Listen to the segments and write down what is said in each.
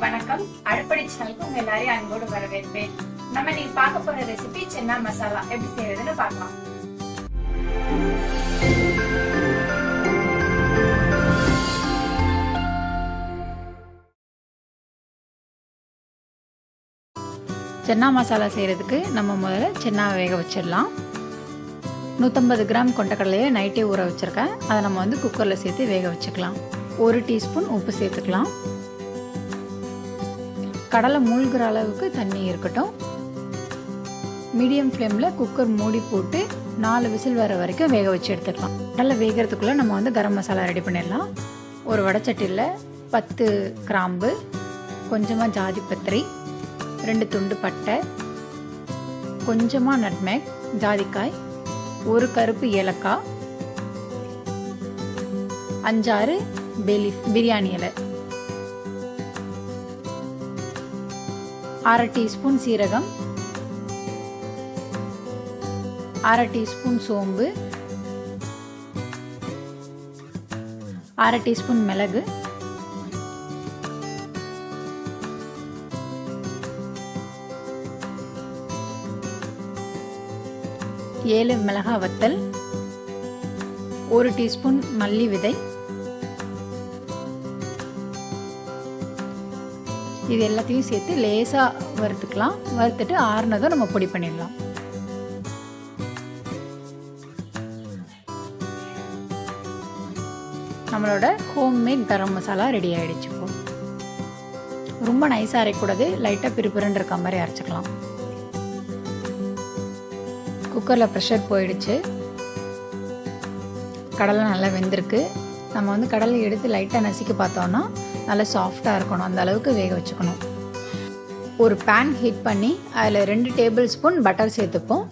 வணக்கம். அடுப்படி சேனலுக்கு உங்க எல்லாரையும் அன்போடு வரவேற்பேன். நம்ம இன்னைக்கு பார்க்க போற ரெசிபி சன்னா மசாலா எப்படி செய்யறதுன்னு பார்க்கலாம். சன்னா மசாலா செய்கிறதுக்கு நம்ம முதல்ல சன்னா வேக வச்சிடலாம். 150 கிராம் கொண்டக்கடலையை நைட்டே ஊற வச்சுருக்கேன். அதை நம்ம குக்கரில் சேர்த்து வேக வச்சுக்கலாம். 1 டீஸ்பூன் உப்பு சேர்த்துக்கலாம். கடலை மூழ்கிற அளவுக்கு தண்ணி இருக்கட்டும். மீடியம் ஃப்ளேமில் குக்கர் மூடி போட்டு 4 விசில் வர வரைக்கும் வேக வச்சு எடுத்துக்கலாம். கடலை வேகிறதுக்குள்ளே நம்ம கரம் மசாலா ரெடி பண்ணிடலாம். ஒரு வடைச்சட்டியில் 10 கிராம்பு, கொஞ்சமாக ஜாதி பத்திரி, 2 துண்டு பட்டை, கொஞ்சமாக நட்மேக், ஜாதிக்காய், 1 கருப்பு ஏலக்காய், 5-6 பேலீஃப் பிரியாணி இலை, 1/2 டீஸ்பூன் சீரகம், 1/2 டீஸ்பூன் சோம்பு, 1/2 டீஸ்பூன் மிளகு, 7 மிளகாய் வத்தல், 1 டீஸ்பூன் மல்லி விதை. இது எல்லாத்தையும் சேர்த்து லேசாக வறுத்துக்கலாம். வறுத்துட்டு ஆறுனதும் நம்ம பொடி பண்ணிடலாம். நம்மளோட ஹோம்மேட் கரம் மசாலா ரெடி ஆகிடுச்சு. ரொம்ப நைஸாக அரைக்கூடாது, லைட்டாக பிரிப்பிரண்டு இருக்க மாதிரி அரைச்சிக்கலாம். குக்கரில் ப்ரெஷர் போயிடுச்சு. கடலை நல்லா வெந்திருக்கு. நம்ம கடலை எடுத்து லைட்டாக நசுக்கி பார்த்தோன்னா நல்லா சாஃப்டாக இருக்கணும். அந்த அளவுக்கு வேக வச்சுக்கணும். ஒரு பேன் ஹீட் பண்ணி அதில் 2 டேபிள் ஸ்பூன் பட்டர் சேர்த்துப்போம்.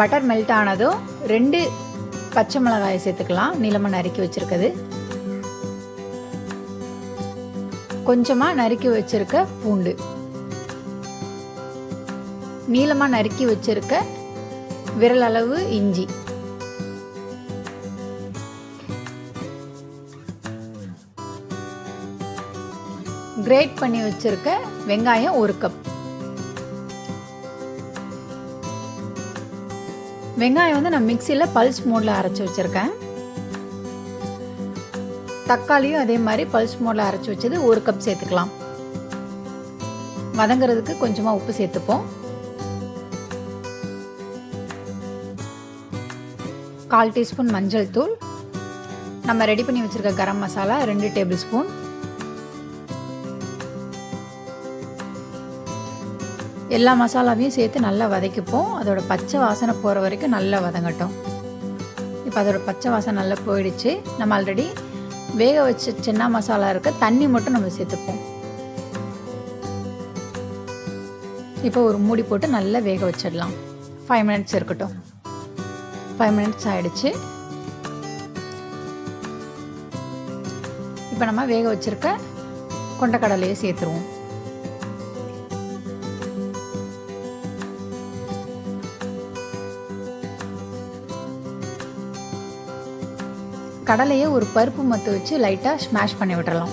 பட்டர் மெல்ட் ஆனதும் 2 பச்சை மிளகாயை சேர்த்துக்கலாம். நீளமாக நறுக்கி வச்சுருக்குது. கொஞ்சமாக நறுக்கி வச்சுருக்க பூண்டு, நீளமாக நறுக்கி வச்சுருக்க விரல் அளவு இஞ்சி, கிரேட் பண்ணி வச்சிருக்க வெங்காயம் 1 கப். வெங்காயம் நான் மிக்சியில் பல்ஸ் மோடில் அரைச்சி வச்சிருக்கேன். தக்காளியும் அதே மாதிரி பல்ஸ் மோடில் அரைச்சி வச்சது 1 கப் சேர்த்துக்கலாம். வதங்கிறதுக்கு கொஞ்சமாக உப்பு சேர்த்துப்போம். 1/4 டீஸ்பூன் மஞ்சள் தூள், நம்ம ரெடி பண்ணி வச்சிருக்க கரம் மசாலா 2 டேபிள் ஸ்பூன், எல்லா மசாலாவையும் சேர்த்து நல்லா வதக்கிப்போம். அதோட பச்சை வாசனை போகிற வரைக்கும் நல்லா வதங்கட்டும். இப்போ அதோட பச்சை வாசனை நல்லா போயிடுச்சு. நம்ம ஆல்ரெடி வேக வச்ச சன்னா மசாலா இருக்க தண்ணி மட்டும் நம்ம சேர்த்துப்போம். இப்போ ஒரு மூடி போட்டு நல்லா வேக வச்சிடலாம். 5 மினிட்ஸ் இருக்கட்டும். 5 மினிட்ஸ் ஆயிடுச்சு. இப்போ நம்ம வேக வச்சிருக்க கொண்டக்கடலையை சேர்த்துருவோம். கடலையை ஒரு பருப்பு மத்து வச்சு லைட்டாக ஸ்மாஷ் பண்ணி விட்டுறலாம்.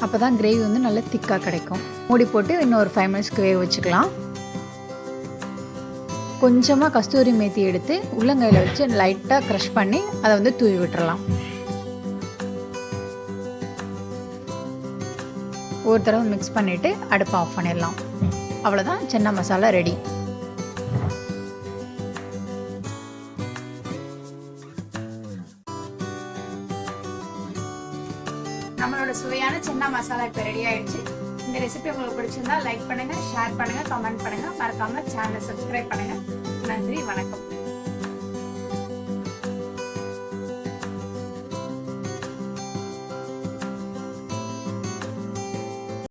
அப்போ தான் கிரேவி நல்லா திக்காக கிடைக்கும். மூடி போட்டு இன்னும் ஒரு 5 மினிட்ஸ்க்கு வேக வச்சுக்கலாம். கொஞ்சமாக கஸ்தூரி மேத்தி எடுத்து உள்ளங்கையில் வச்சு லைட்டாக க்ரஷ் பண்ணி அதை தூவி விட்டுறலாம். ஒரு தடவை மிக்ஸ் பண்ணிவிட்டு அடுப்பை ஆஃப் பண்ணிடலாம். அவ்வளோதான், சன்னா மசாலா ரெடி. நம்மளோட சுவையான சன்னா மசாலா இப்போ ரெடி ஆயிடுச்சு. இந்த ரெசிபி உங்களுக்கு பிடிச்சிருந்தா லைக் பண்ணுங்க, ஷேர் பண்ணுங்க, கமெண்ட் பண்ணுங்க. மறக்காம சேனலை சப்ஸ்கிரைப் பண்ணுங்க. நன்றி, வணக்கம்.